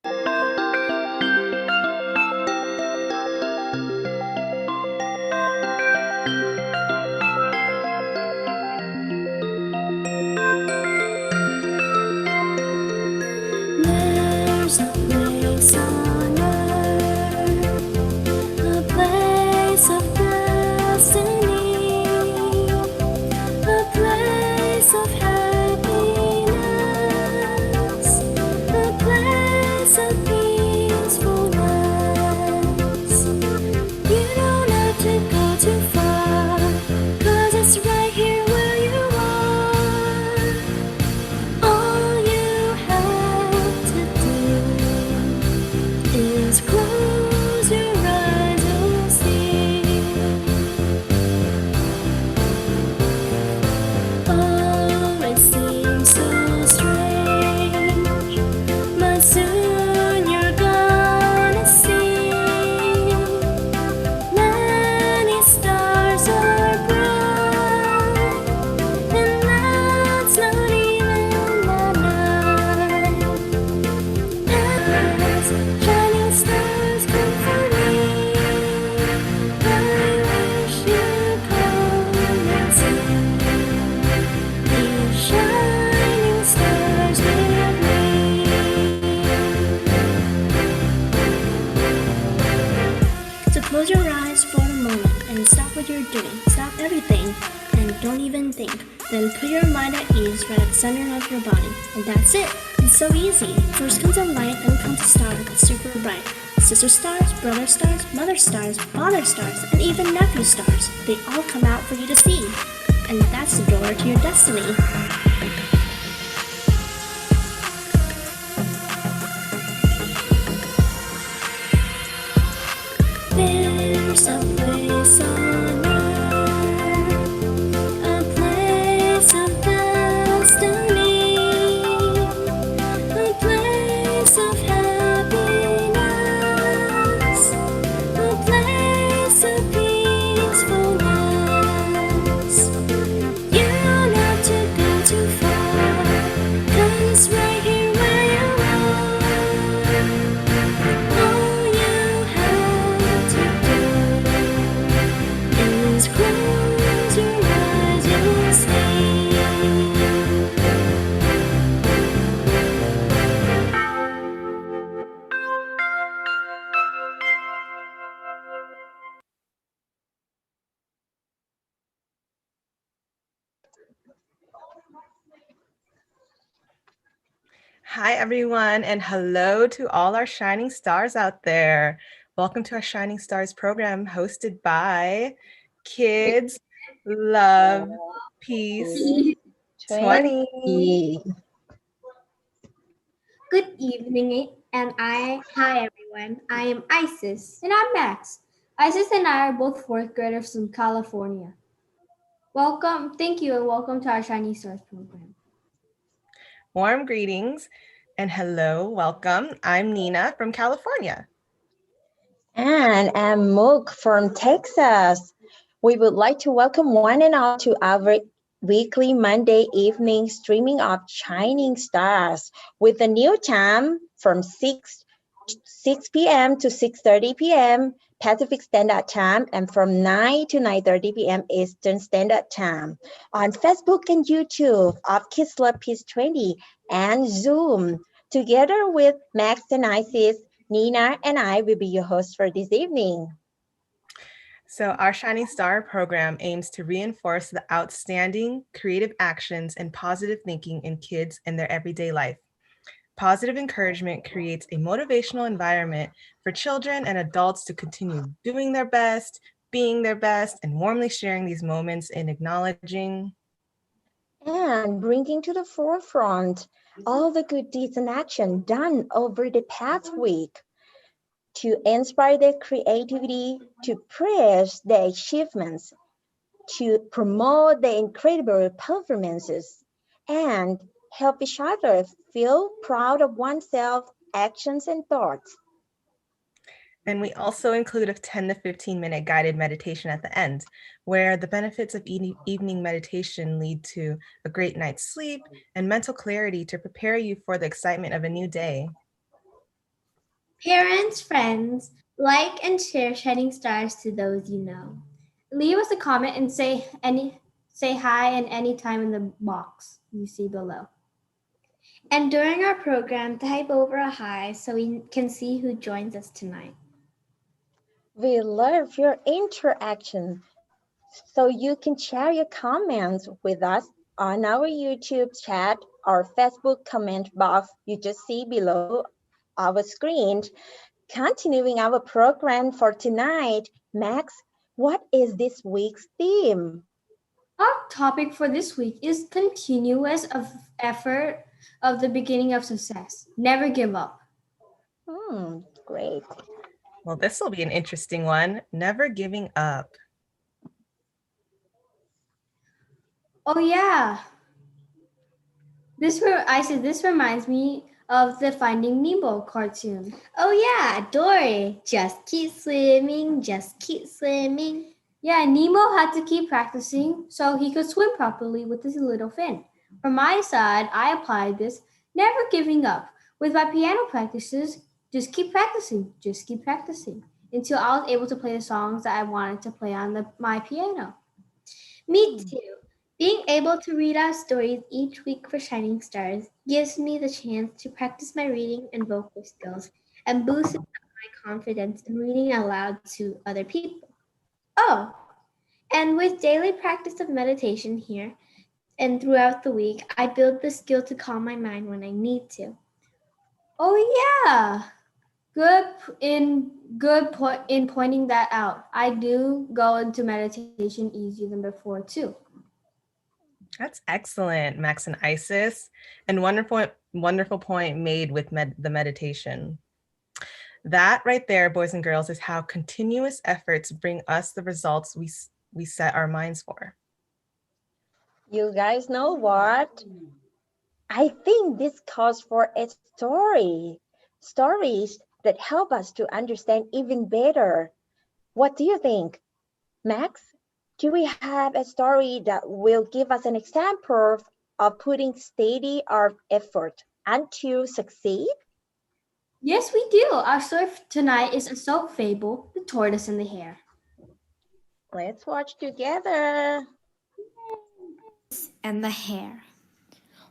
There's a place on earth, a place of destiny, a place of happiness, a place of peacefulness. You don't have to go too far, 'cause it's right here where you are. All you have to do is close your eyes, you'll see. Oh, it seems so strange, but soon you're gonna see. Many stars are bright, and that's not even the night. As shining stars come for me, I wish you'd come and see these shining stars with me. So close your eyes for a moment and stop what you're doing. Stop everything and don't even think. Then put your mind at ease right at the center of your body. And that's it. It's so easy. First comes a light, then comes a star that's super bright. Sister stars, brother stars, mother stars, father stars, and even nephew stars. They all come out for you to see. And that's the door to your destiny. There's a place on earth, a place of destiny, a place of happiness, a place of peacefulness. You don't have to go too far, 'cause right here where you are. All you have to do is close your eyes, you'll see. Hi, everyone, and hello to all our shining stars out there. Welcome to our Shining Stars program hosted by Kids Love Peace 20. Good evening, hi everyone. I am Isis, and I'm Max. Isis and I are both fourth graders from California. Thank you, and welcome to our Shiny Stars program. Warm greetings and hello, welcome. I'm Nina from California. And I'm Mook from Texas. We would like to welcome one and all to our weekly Monday evening streaming of Shining Stars with a new time from 6 p.m. to 6:30 p.m. Pacific Standard Time and from 9 to 9:30 p.m. Eastern Standard Time on Facebook and YouTube of Kids Love Peace 20 and Zoom. Together with Max and Isis, Nina and I will be your hosts for this evening. So our Shining Star program aims to reinforce the outstanding creative actions and positive thinking in kids in their everyday life. Positive encouragement creates a motivational environment for children and adults to continue doing their best, being their best, and warmly sharing these moments in acknowledging and bringing to the forefront all the good deeds and action done over the past week to inspire their creativity, to praise their achievements, to promote their incredible performances, and help each other feel proud of oneself, actions, and thoughts. And we also include a 10 to 15-minute guided meditation at the end, where the benefits of evening meditation lead to a great night's sleep and mental clarity to prepare you for the excitement of a new day. Parents, friends, like and share Shining Stars to those you know. Leave us a comment and say hi and anytime in the box you see below. And during our program, type over a hi so we can see who joins us tonight. We love your interaction. So you can share your comments with us on our YouTube chat or Facebook comment box you just see below our screen. Continuing our program for tonight, Max, what is this week's theme? Our topic for this week is continuous of effort of the beginning of success. Never give up. Great. Well, this will be an interesting one. Never giving up. Oh yeah. This reminds me of the Finding Nemo cartoon. Oh yeah, Dory. Just keep swimming, just keep swimming. Yeah, Nemo had to keep practicing so he could swim properly with his little fin. From my side, I applied this never giving up. With my piano practices, just keep practicing until I was able to play the songs that I wanted to play on my piano. Me too. Being able to read out stories each week for Shining Stars gives me the chance to practice my reading and vocal skills and boosts my confidence in reading aloud to other people. Oh, and with daily practice of meditation here and throughout the week, I build the skill to calm my mind when I need to. Oh yeah. Good point in pointing that out. I do go into meditation easier than before too. That's excellent, Max and Isis. And wonderful point made with the meditation. That right there, boys and girls, is how continuous efforts bring us the results we set our minds for. You guys know what? I think this calls for a story. Stories that help us to understand even better. What do you think? Max, do we have a story that will give us an example of putting steady our effort and to succeed? Yes, we do. Our story tonight is a soap fable, The Tortoise and the Hare. Let's watch together. And the hare.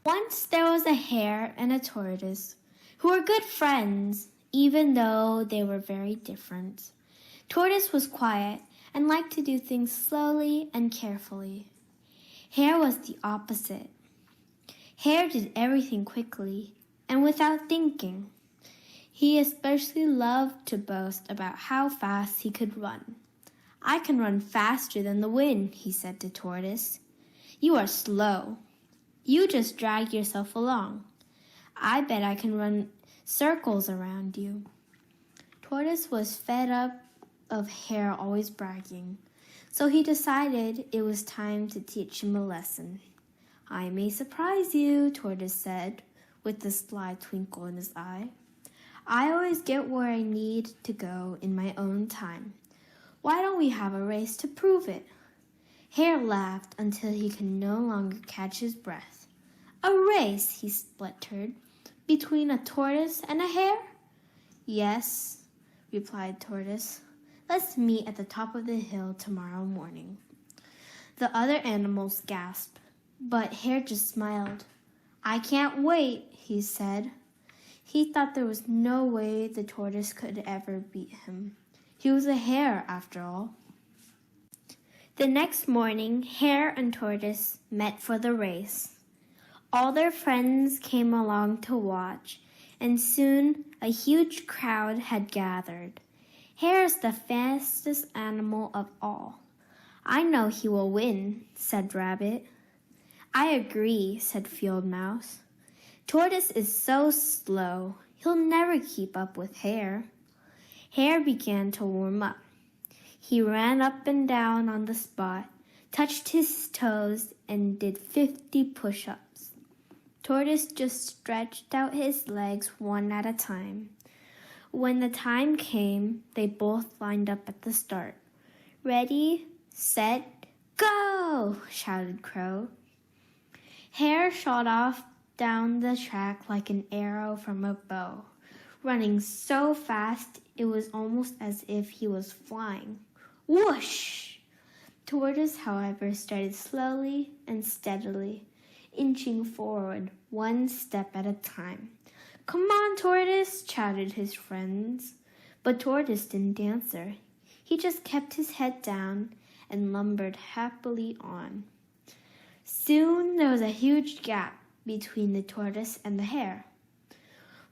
Once there was a hare and a tortoise who were good friends, even though they were very different. Tortoise was quiet and liked to do things slowly and carefully. Hare was the opposite. Hare did everything quickly and without thinking. He especially loved to boast about how fast he could run. I can run faster than the wind, he said to Tortoise. You are slow. You just drag yourself along. I bet I can run circles around you. Tortoise was fed up of Hare always bragging, so he decided it was time to teach him a lesson. I may surprise you, Tortoise said, with a sly twinkle in his eye. I always get where I need to go in my own time. Why don't we have a race to prove it? Hare laughed until he could no longer catch his breath. A race, he spluttered, between a tortoise and a hare? Yes, replied Tortoise. Let's meet at the top of the hill tomorrow morning. The other animals gasped, but Hare just smiled. I can't wait, he said. He thought there was no way the tortoise could ever beat him. He was a hare, after all. The next morning, Hare and Tortoise met for the race. All their friends came along to watch, and soon a huge crowd had gathered. Hare is the fastest animal of all. I know he will win, said Rabbit. I agree, said Field Mouse. Tortoise is so slow, he'll never keep up with Hare. Hare began to warm up. He ran up and down on the spot, touched his toes, and did 50 push-ups. Tortoise just stretched out his legs one at a time. When the time came, they both lined up at the start. Ready, set, go! Shouted Crow. Hare shot off down the track like an arrow from a bow, running so fast it was almost as if he was flying. Whoosh! Tortoise, however, started slowly and steadily, inching forward one step at a time. Come on, Tortoise, shouted his friends. But Tortoise didn't answer. He just kept his head down and lumbered happily on. Soon there was a huge gap between the tortoise and the hare.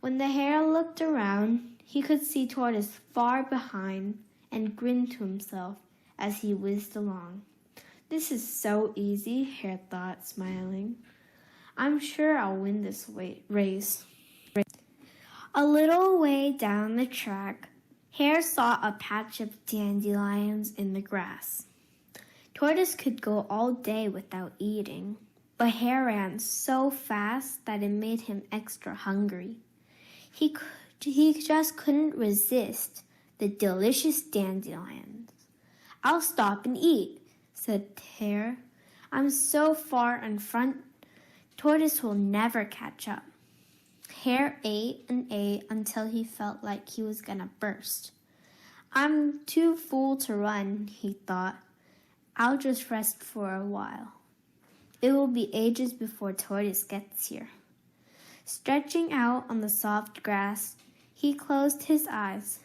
When the hare looked around, he could see Tortoise far behind and grinned to himself as he whizzed along. This is so easy, Hare thought, smiling. I'm sure I'll win this race. A little way down the track, Hare saw a patch of dandelions in the grass. Tortoise could go all day without eating, but Hare ran so fast that it made him extra hungry. He just couldn't resist the delicious dandelions. I'll stop and eat, said Hare. I'm so far in front, Tortoise will never catch up. Hare ate and ate until he felt like he was gonna burst. I'm too full to run, he thought. I'll just rest for a while. It will be ages before Tortoise gets here. Stretching out on the soft grass, he closed his eyes.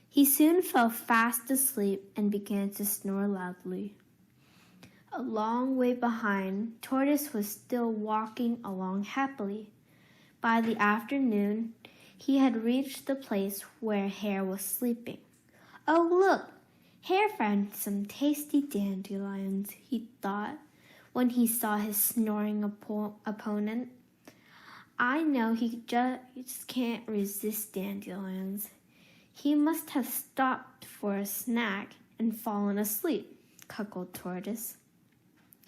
He soon fell fast asleep and began to snore loudly. A long way behind, Tortoise was still walking along happily. By the afternoon, he had reached the place where Hare was sleeping. Oh, look! Hare found some tasty dandelions, he thought, when he saw his snoring opponent. I know he just can't resist dandelions. He must have stopped for a snack and fallen asleep, chuckled Tortoise.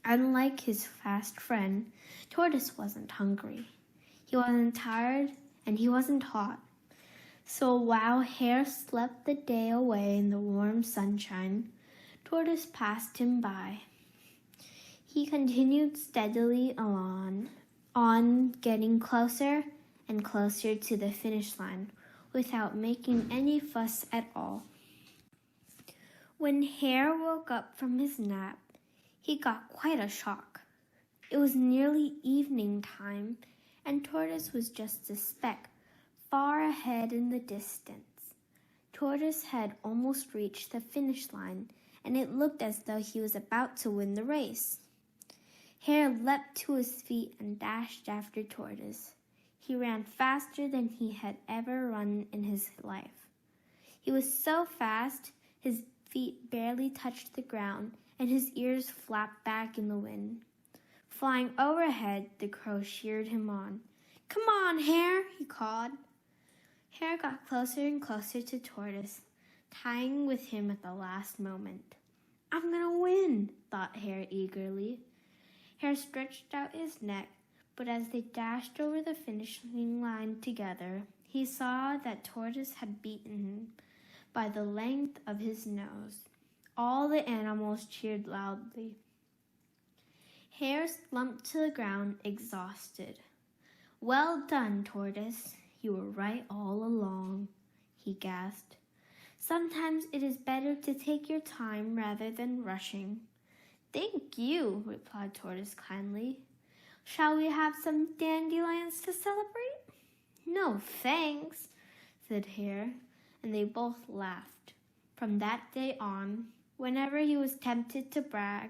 Unlike his fast friend, Tortoise wasn't hungry. He wasn't tired and he wasn't hot. So while Hare slept the day away in the warm sunshine, Tortoise passed him by. He continued steadily on getting closer and closer to the finish line without making any fuss at all. When Hare woke up from his nap, he got quite a shock. It was nearly evening time, and Tortoise was just a speck far ahead in the distance. Tortoise had almost reached the finish line, and it looked as though he was about to win the race. Hare leapt to his feet and dashed after Tortoise. He ran faster than he had ever run in his life. He was so fast, his feet barely touched the ground, and his ears flapped back in the wind. Flying overhead, the crow cheered him on. Come on, Hare, he called. Hare got closer and closer to Tortoise, tying with him at the last moment. I'm gonna win, thought Hare eagerly. Hare stretched out his neck, but as they dashed over the finishing line together, he saw that Tortoise had beaten him by the length of his nose. All the animals cheered loudly. Hare slumped to the ground, exhausted. Well done, Tortoise. You were right all along, he gasped. Sometimes it is better to take your time rather than rushing. Thank you, replied Tortoise kindly. Shall we have some dandelions to celebrate? No, thanks, said Hare, and they both laughed. From that day on, whenever he was tempted to brag,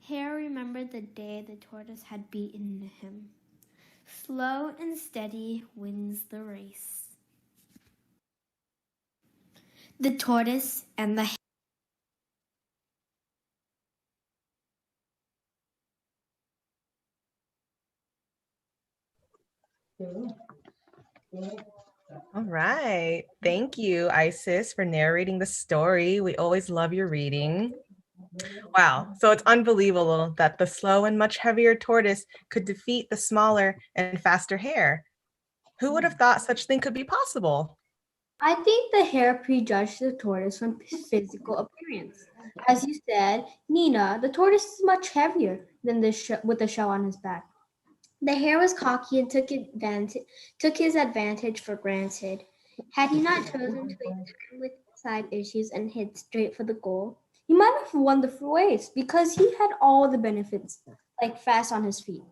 Hare remembered the day the tortoise had beaten him. Slow and steady wins the race. The Tortoise and the Hare. All right. Thank you, Isis, for narrating the story. We always love your reading. Wow. So it's unbelievable that the slow and much heavier tortoise could defeat the smaller and faster hare. Who would have thought such thing could be possible? I think the hare prejudged the tortoise from physical appearance. As you said, Nina, the tortoise is much heavier than with the shell on his back. The hare was cocky and took his advantage for granted. Had he not chosen to waste time with side issues and head straight for the goal, he might have won the race because he had all the benefits, like fast on his feet.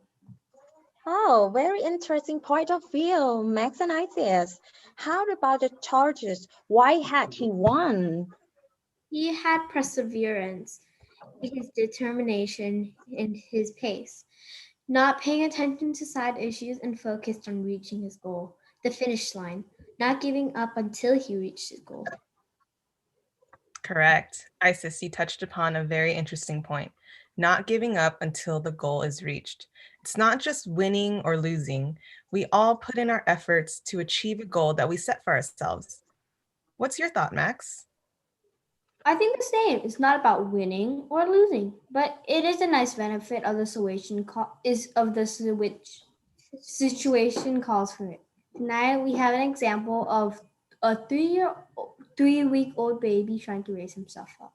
Oh, very interesting point of view, Max and Isis. How about the Tortoise? Why had he won? He had perseverance, his determination, and his pace, not paying attention to side issues and focused on reaching his goal, the finish line, not giving up until he reached his goal. Correct. Isis, you touched upon a very interesting point. Not giving up until the goal is reached. It's not just winning or losing. We all put in our efforts to achieve a goal that we set for ourselves. What's your thought, Max? I think the same. It's not about winning or losing, but it is a nice benefit of the situation calls for it. Tonight we have an example of a 3-week-old baby trying to raise himself up.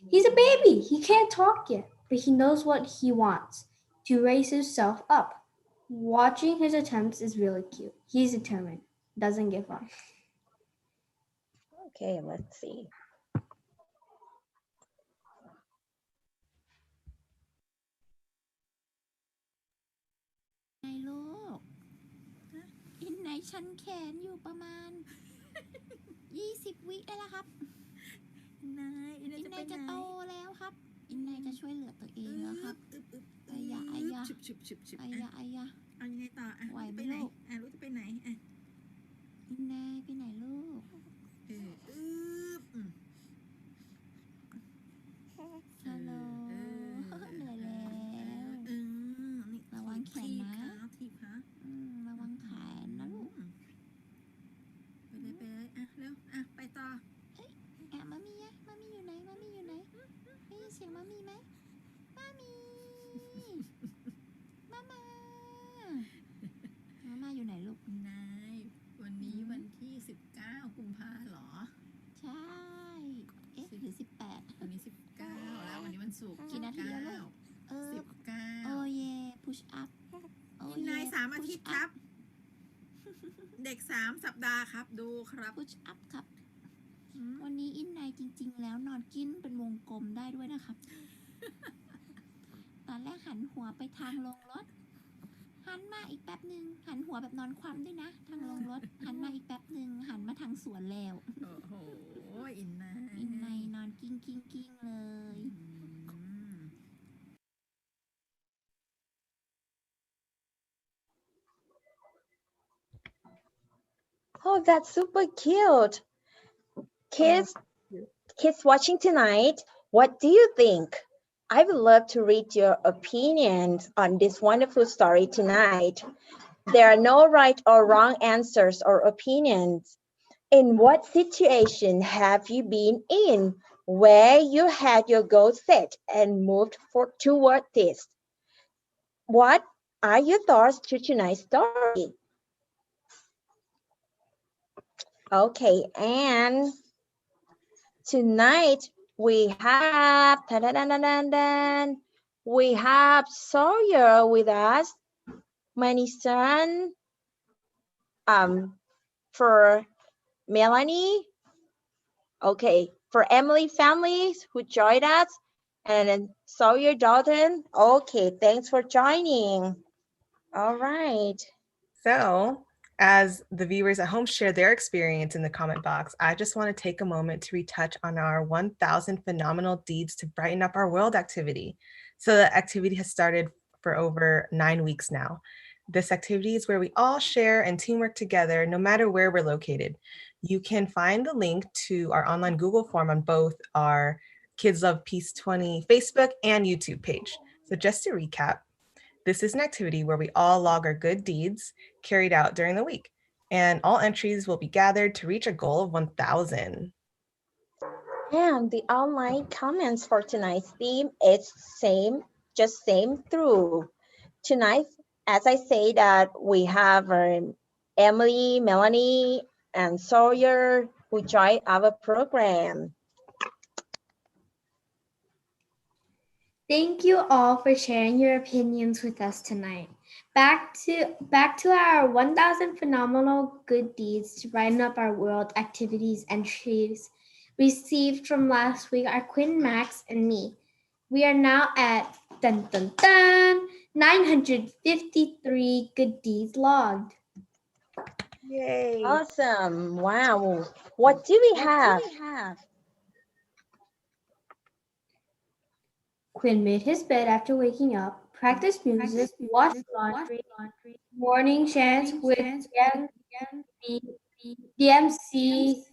He's a baby. He can't talk yet, but he knows what he wants, to raise himself up. Watching his attempts is really cute. He's determined, doesn't give up. Okay, let's see.ไงลูกอินไหนชันแขนอยู่ประมาณ 20 วิได้แล้วครับอินไหนจะโตแล้วครับอินไหนจะช่วยเหลือตัวเองแล้วครับอายะอายะอายะอายะเอายังไงต่อไหวไหมลูกลูกจะไปไหนอินไหนไปไหนลูกฮัลโหลเหนื่อยแล้วระวังแขนนะระวังแขนนะลูกไปเลยเร็วไปต่อมามีอยู่ไหนได้ยินเสียงมามีไหมมามีมาอยู่ไหนลูกนายวันนี้วันที่19 กุมภาเหรอใช่หรือ18วันนี้19แล้ววันนี้วันศุกร์กี่นาทีแล้วลูก19โอ้เย่พุชอัพนาย3 อาทิตย์ครับเด็ก3 สัปดาห์ครับดูครับพุชอัพครับวันนี้อินไนจริงๆแล้วนอนกิ้นเป็นวงกลมได้ด้วยนะครับ ตอนแรกหันหัวไปทางลงรถหันมาอีกแป๊บหนึ่งหันหัวแบบนอนคว่ำด้วยนะทางลงรถหันมาอีกแป๊บหนึ่งหันมาทางสวนแล้วโอ้โหอินไนนอนกิ้งเลย Oh, that's super cute. Kids watching tonight, what do you think? I would love to read your opinions on this wonderful story tonight. There are no right or wrong answers or opinions. In what situation have you been in where you had your goal set and moved toward this? What are your thoughts to tonight's story? Okay, and tonight we have Sawyer with us, Manisan, for Melanie, okay, for Emily families who joined us, and then Sawyer Dalton. Okay, thanks for joining. All right. So, as the viewers at home share their experience in the comment box, I just want to take a moment to retouch on our 1,000 phenomenal deeds to brighten up our world activity. So the activity has started for over 9 weeks now. This activity is where we all share and teamwork together, no matter where we're located. You can find the link to our online Google form on both our Kids Love Peace 20 Facebook and YouTube page. So just to recap, this is an activity where we all log our good deeds carried out during the week, and all entries will be gathered to reach a goal of 1,000. And the online comments for tonight's theme is same through. Tonight, as I say that we have Emily, Melanie, and Sawyer who join our program. Thank you all for sharing your opinions with us tonight. Back to our 1,000 phenomenal good deeds to brighten up our world activities entries received from last week are Quinn, Max, and me. We are now at 953 good deeds logged. Yay. Awesome. Wow. What do we have? Quinn made his bed after waking up, practiced music, washed laundry, morning chants with DMC,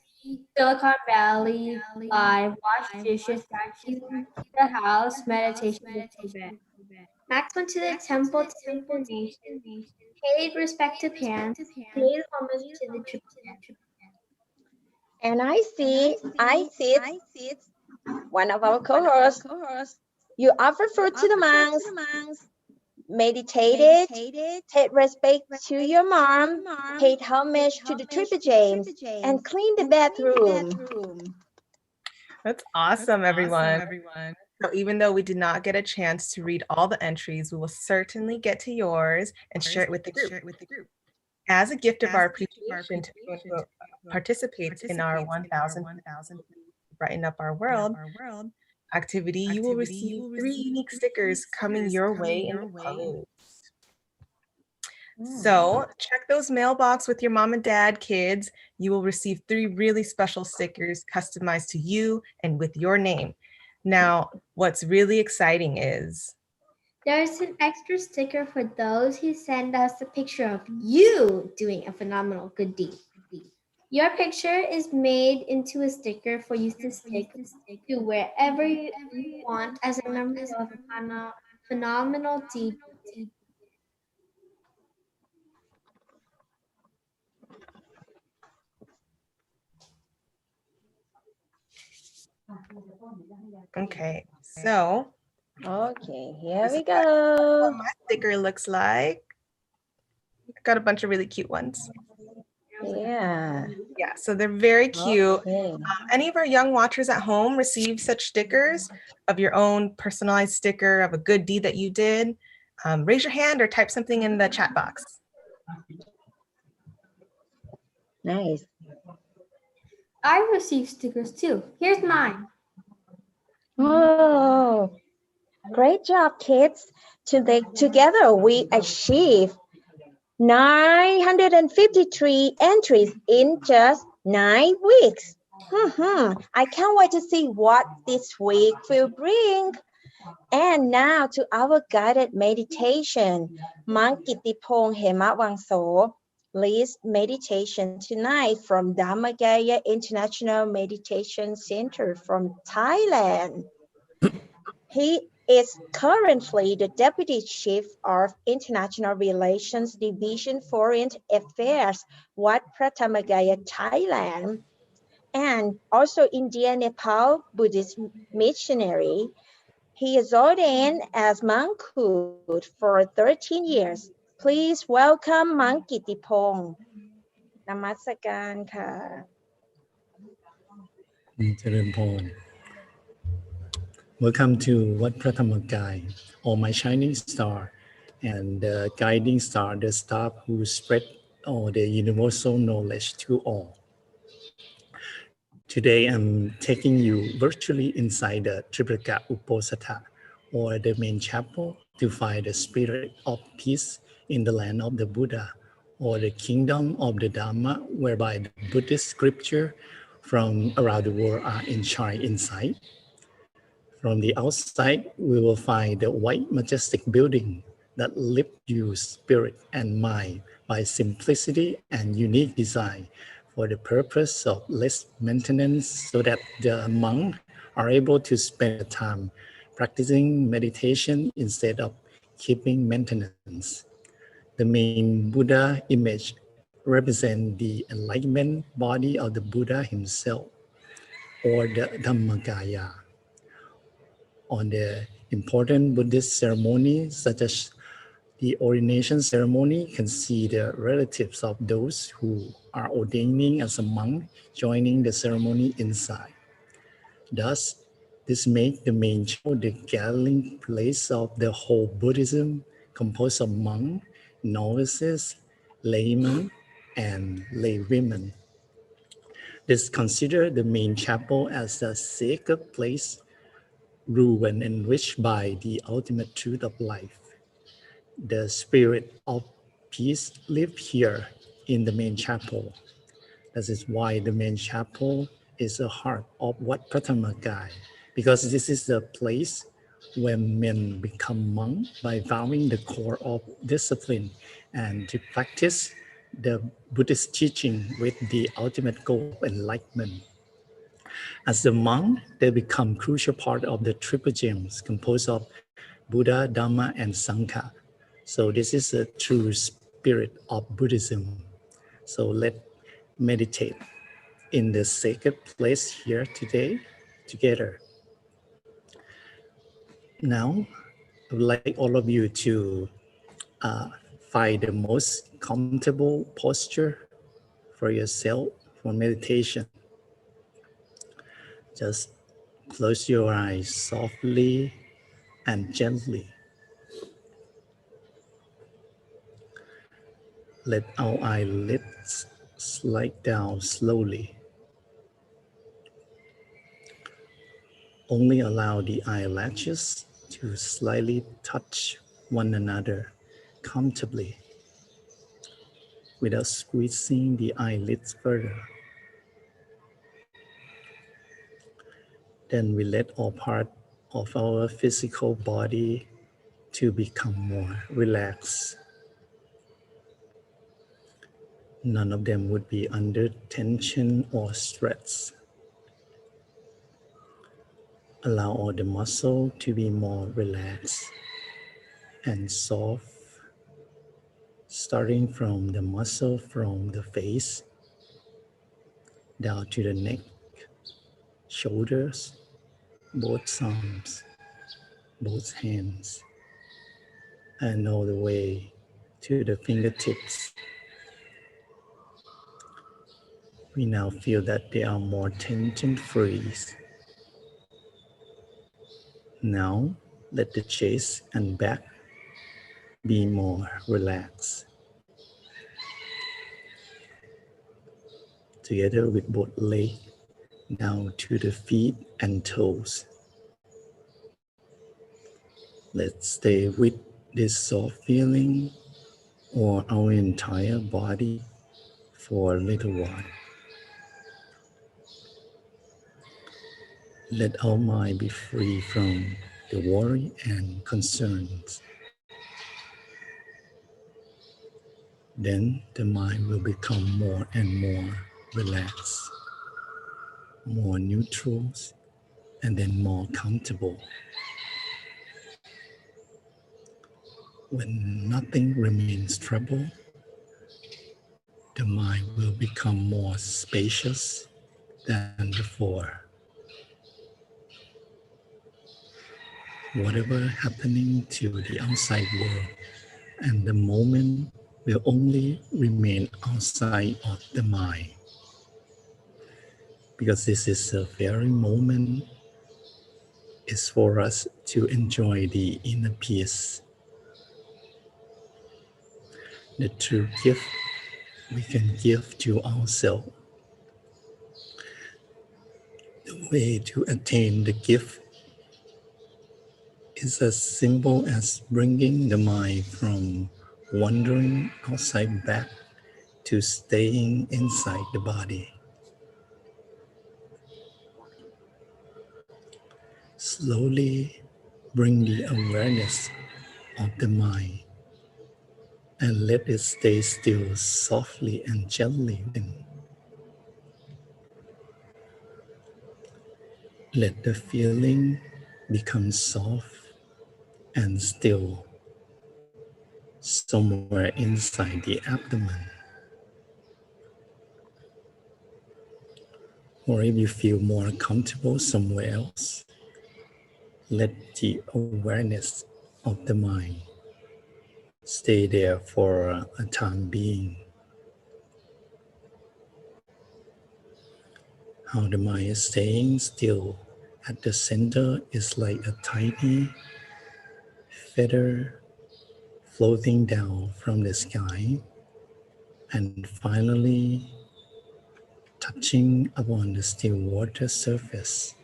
Silicon Valley Live, washed dishes, vacuumed the house, meditation before bed. Max went to the temple to make donations, paid respect to parents, paid homage to the triple. And I see one of our co-hosts. You offer food to the monks, meditated, paid respect to your mom, paid homage to the Triple James, and cleaned the bathroom. That's awesome, everyone. So even though we did not get a chance to read all the entries, we will certainly get to yours and share it with the group. As a gift of our appreciation to everyone who participates in our 1,000 Brighten Up Our World activity, you will receive 3 unique stickers coming your way in the post. So check those mailbox with your mom and dad, kids. You will receive 3 really special stickers customized to you and with your name. Now, what's really exciting is There's an extra sticker for those who send us a picture of you doing a phenomenal good deed. Your picture is made into a sticker for you to stick to wherever you want as a memory of a phenomenal deed. okay. So Okay, here this we is go. what my sticker looks like. Got a bunch of really cute ones. Yeah. Yeah, so they're very cute. Okay. Any of our young watchers at home receive such stickers of your own personalized sticker of a good deed that you did? Raise your hand or type something in the chat box. Nice. I received stickers too. Here's mine. Oh, great job, kids. Together we achieved 953 entries in just 9 weeks. I can't wait to see what this week will bring. And now to our guided meditation. Monk Kittipong Hemawangso leads meditation tonight from Dhammakaya International Meditation Center from Thailand. He is currently the Deputy Chief of International Relations Division Foreign Affairs, Wat Pratamagaya, Thailand, and also India Nepal Buddhist missionary. He is ordained as monk for 13 years. Please welcome Monk Kittipong. Namaskaran ka. เจริญพร Welcome to Wat Pratamakai, or my shining star, and the guiding star, the star who spread all the universal knowledge to all. Today, I'm taking you virtually inside the Tripuraka Uposatha, or the main chapel, to find the spirit of peace in the land of the Buddha, or the kingdom of the Dhamma, whereby the Buddhist scripture from around the world are enshrined inside. From the outside, we will find the white majestic building that lifts your spirit and mind by simplicity and unique design for the purpose of less maintenance, so that the monks are able to spend time practicing meditation instead of keeping maintenance. The main Buddha image represents the enlightenment body of the Buddha himself, or the Dhammakaya. On the important Buddhist ceremonies, such as the ordination ceremony, can see the relatives of those who are ordaining as a monk joining the ceremony inside. Thus, this makes the main chapel the gathering place of the whole Buddhism, composed of monks novices, laymen, and laywomen. This considered the main chapel as a sacred place, ruled and enriched by the ultimate truth of life. The spirit of peace lived here in the main chapel. That is why the main chapel is the heart of Wat Pratamakai, because this is the place where men become monks by vowing the core of discipline and to practice the Buddhist teaching with the ultimate goal of enlightenment. As the monk, they become crucial part of the triple gems composed of Buddha, Dhamma, and Sangha. So this is the true spirit of Buddhism. So let's meditate in the sacred place here today together. Now, I would like all of you to find the most comfortable posture for yourself for meditation. Just close your eyes softly and gently. Let our eyelids slide down slowly. Only allow the eyelashes to slightly touch one another comfortably without squeezing the eyelids further. Then we let all part of our physical body to become more relaxed. None of them would be under tension or stress. Allow all the muscle to be more relaxed and soft, starting from the muscle from the face down to the neck, shoulders, both arms, both hands, and all the way to the fingertips. We now feel that they are more tension-free. Now, let the chest and back be more relaxed. Together with both legs down to the feet and toes. Let's stay with this soft feeling or our entire body for a little while. Let our mind be free from the worry and concerns. Then the mind will become more and more relaxed, more neutral, and then more comfortable. When nothing remains trouble, the mind will become more spacious than before. Whatever happening to the outside world and the moment will only remain outside of the mind. Because this is the very moment is for us to enjoy the inner peace. The true gift we can give to ourselves. The way to attain the gift is as simple as bringing the mind from wandering outside back to staying inside the body. Slowly bring the awareness of the mind and let it stay still softly and gently. Let the feeling become soft and still somewhere inside the abdomen. Or if you feel more comfortable somewhere else, let the awareness of the mind stay there for a time being. How the mind is staying still at the center is like a tiny feather floating down from the sky and finally touching upon the still water surface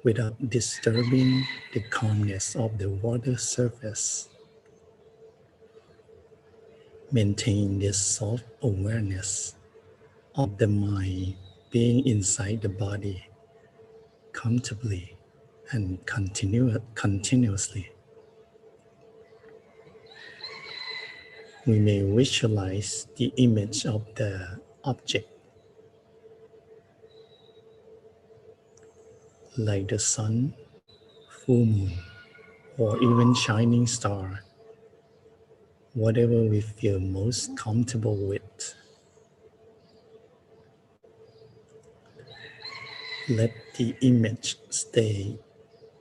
without disturbing the calmness of the water surface. Maintain this soft awareness of the mind being inside the body comfortably and continuously. We may visualize the image of the object like the sun, full moon, or even shining star, whatever we feel most comfortable with. Let the image stay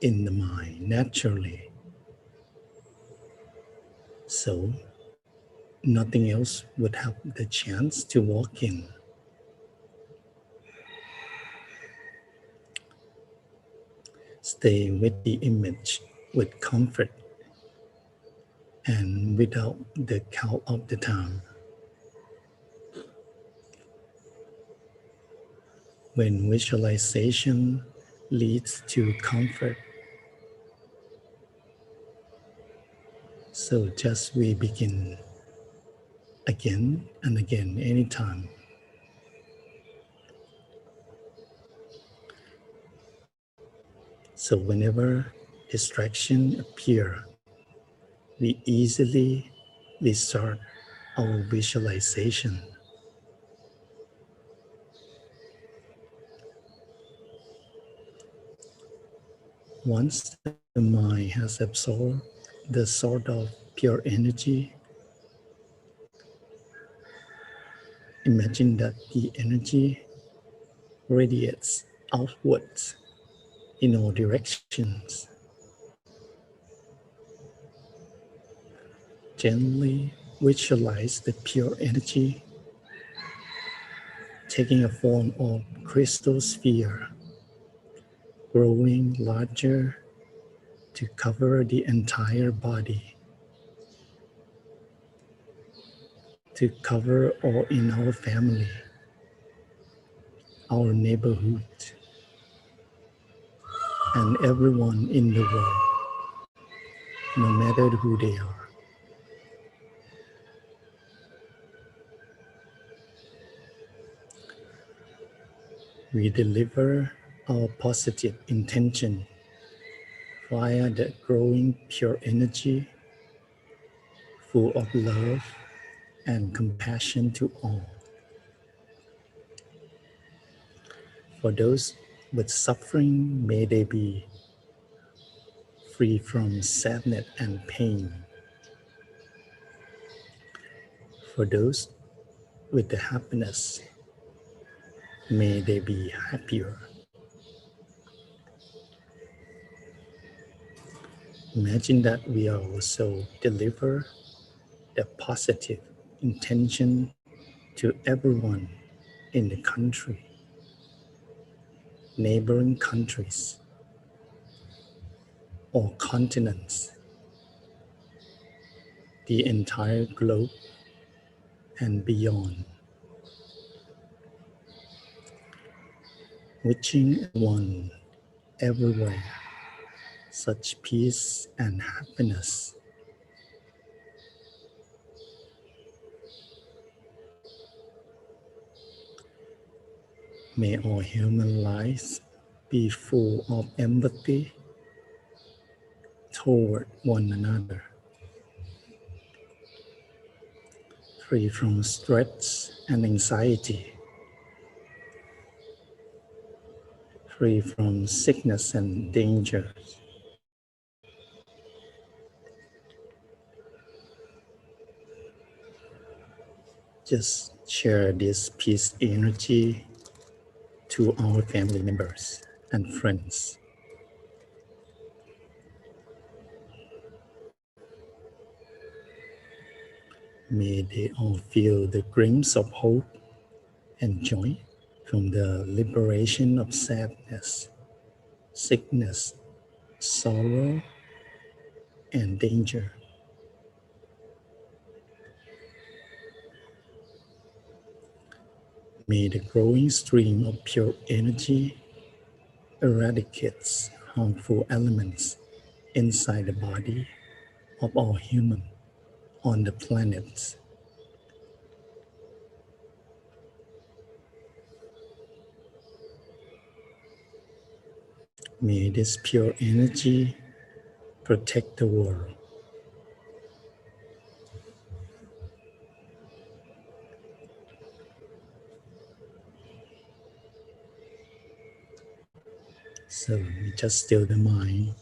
in the mind naturally, so nothing else would have the chance to walk in. Stay with the image with comfort and without the count of the time. When visualization leads to comfort, so just we begin again and again anytime. So whenever distraction appear, we easily restart our visualization. Once the mind has absorbed the sort of pure energy, imagine that the energy radiates outwards in all directions. Gently visualize the pure energy taking a form of crystal sphere, growing larger to cover the entire body, to cover all in our family, our neighborhood, and everyone in the world, no matter who they are. We deliver our positive intention via the growing pure energy, full of love and compassion to all. For those with suffering, may they be free from sadness and pain. For those with the happiness, may they be happier. Imagine that we also deliver the positive intention to everyone in the country, neighboring countries, or continents, the entire globe and beyond, wishing one everywhere such peace and happiness. May all human lives be full of empathy toward one another, free from stress and anxiety, free from sickness and dangers. Just share this peace energy to our family members and friends. May they all feel the glimpse of hope and joy from the liberation of sadness, sickness, sorrow, and danger. May the growing stream of pure energy eradicates harmful elements inside the body of all humans on the planet. May this pure energy protect the world. So we just still the mind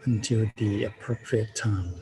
until the appropriate time.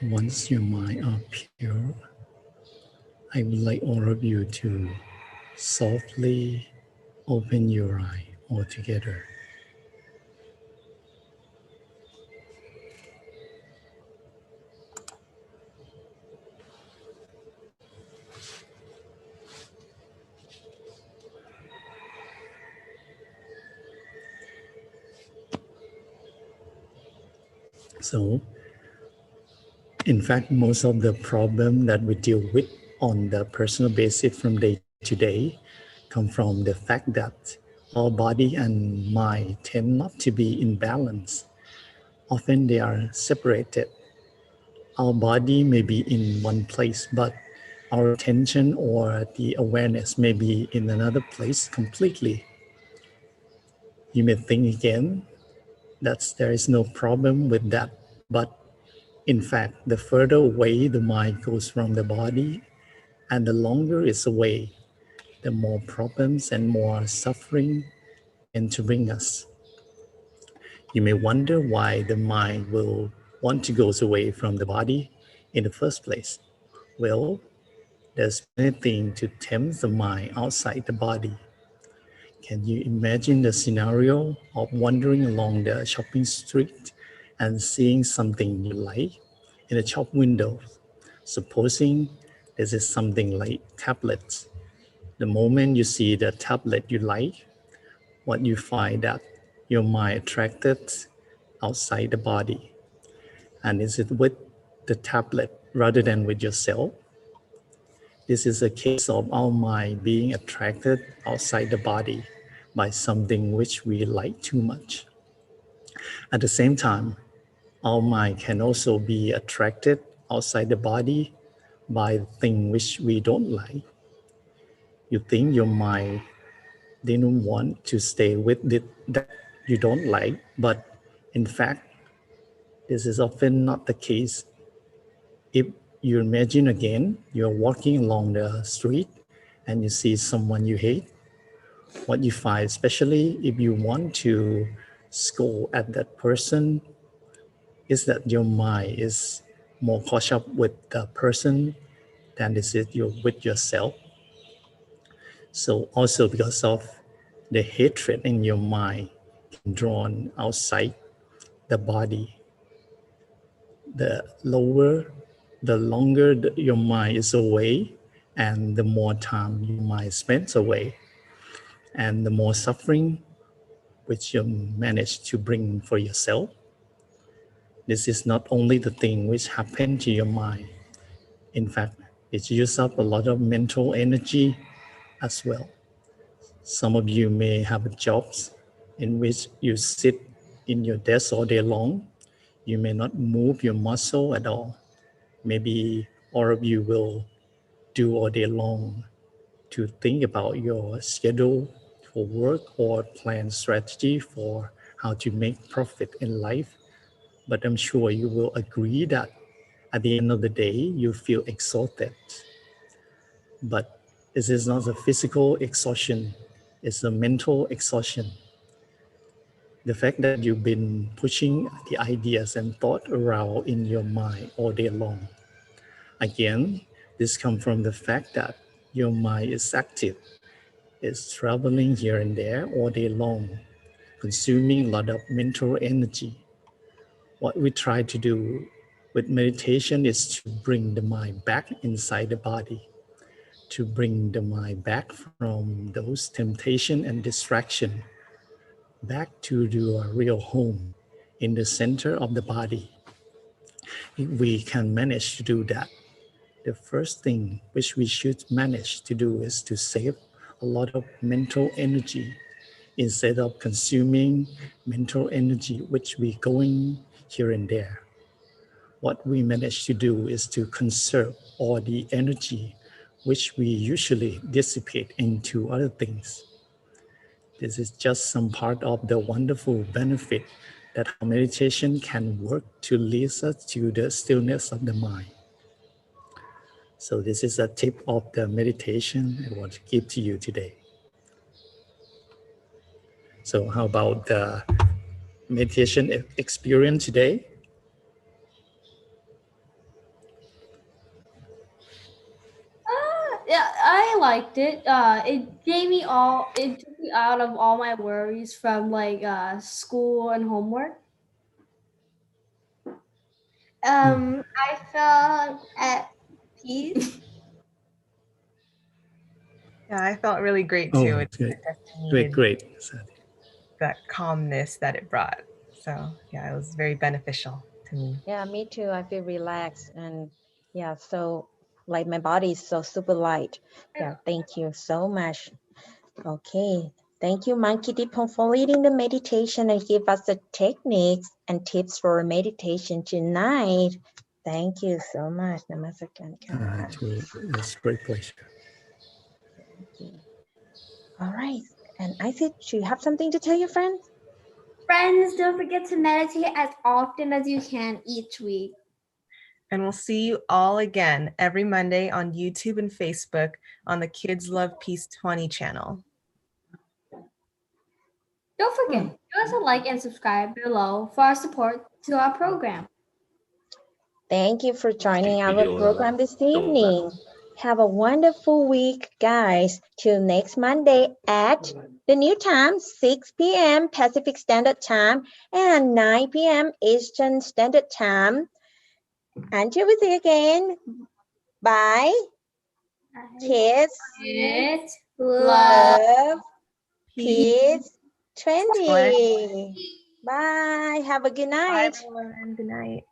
Once your mind are pure, I would like all of you to softly open your eye altogether. So, in fact, most of the problem that we deal with on the personal basis from day to day come from the fact that our body and mind tend not to be in balance. Often they are separated. Our body may be in one place, but our attention or the awareness may be in another place completely. You may think again that there is no problem with that, but in fact, the further away the mind goes from the body and the longer it's away, the more problems and more suffering tend to bring us. You may wonder why the mind will want to go away from the body in the first place. Well, there's anything to tempt the mind outside the body. Can you imagine the scenario of wandering along the shopping street and seeing something you like in a shop window? Supposing this is something like tablets. The moment you see the tablet you like, what you find that your mind attracted outside the body. And is it with the tablet rather than with yourself. This is a case of our mind being attracted outside the body by something which we like too much. At the same time, our mind can also be attracted outside the body by things which we don't like. You think your mind didn't want to stay with it that you don't like, but in fact, this is often not the case. If you imagine again, you're walking along the street and you see someone you hate, what you find, especially if you want to scold at that person, is that your mind is more caught up with the person than is it you're with yourself. So also because of the hatred in your mind drawn outside the body, the longer your mind is away, and the more time your mind spends away, and the more suffering which you manage to bring for yourself. This is not only the thing which happened to your mind. In fact, it uses up a lot of mental energy as well. Some of you may have jobs in which you sit in your desk all day long. You may not move your muscle at all. Maybe all of you will do all day long to think about your schedule for work or plan strategy for how to make profit in life. But I'm sure you will agree that at the end of the day, you feel exhausted. But this is not a physical exhaustion, it's a mental exhaustion. The fact that you've been pushing the ideas and thought around in your mind all day long. Again, this comes from the fact that your mind is active. It's traveling here and there all day long, consuming a lot of mental energy. What we try to do with meditation is to bring the mind back inside the body, to bring the mind back from those temptation and distraction, back to your real home in the center of the body. If we can manage to do that, the first thing which we should manage to do is to save a lot of mental energy instead of consuming mental energy which we going here and there. What we manage to do is to conserve all the energy which we usually dissipate into other things. This is just some part of the wonderful benefit that how meditation can work to lead us to the stillness of the mind. So this is a tip of the meditation I want to give to you today. So how about the meditation experience today? Yeah, I liked it. It took me out of all my worries from like school and homework. I felt at peace. Yeah, I felt really great Oh, too. It great, definitely great, needed great. that calmness that it brought. So yeah, it was very beneficial to me. Yeah, me too. I feel relaxed and yeah, so like my body is so super light. Yeah, thank you so much. Okay, thank you, Monkey Dipon, for leading the meditation and give us the techniques and tips for meditation tonight. Thank you so much. Namaskar. It's a great pleasure. Thank you. All right, and I said, do you have something to tell your friends? Friends, don't forget to meditate as often as you can each week. And we'll see you all again every Monday on YouTube and Facebook on the Kids Love Peace 20 channel. Don't forget, give us a like and subscribe below for our support to our program. Thank you for joining our program this evening. Have a wonderful week, guys. Till next Monday at the new time, 6 p.m. Pacific Standard Time and 9 p.m. Eastern Standard Time. Until we see you again, bye. Kids, It's love, Peace. peace, 20. Bye. Have a good Bye, night. everyone. Good night.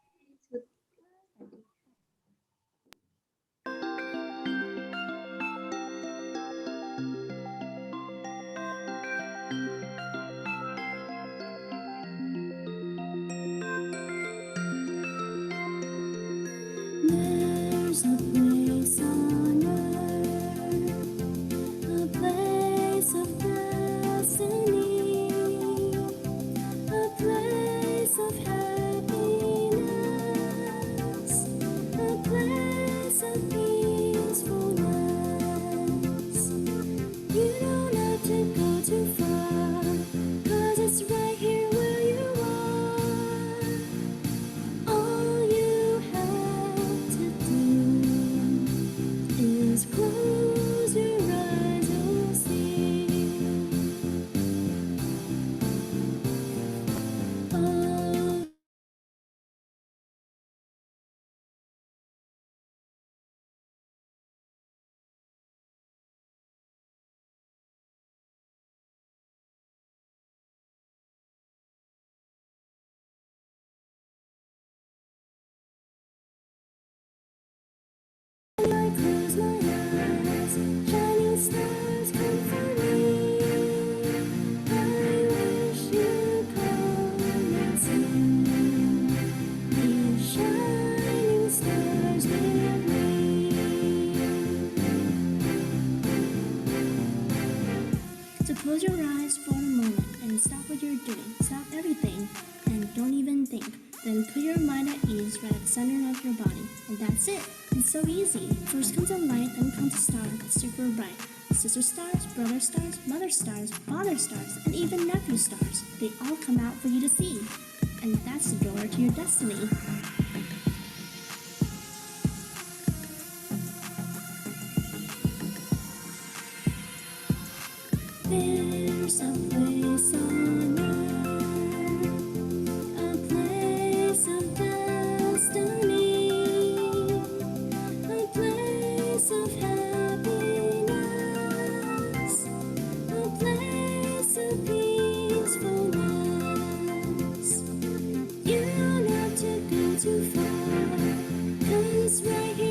close your eyes for a moment and stop what you're doing. Stop everything and don't even think. Then put your mind at ease right at the center of your body. And that's it. It's so easy. First comes a light, then comes a star that's super bright. Sister stars, brother stars, mother stars, father stars, and even nephew stars. They all come out for you to see. And that's the door to your destiny. There's a place on earth, a place of destiny, a place of happiness, a place of peacefulness. You don't have to go too far, 'cause right here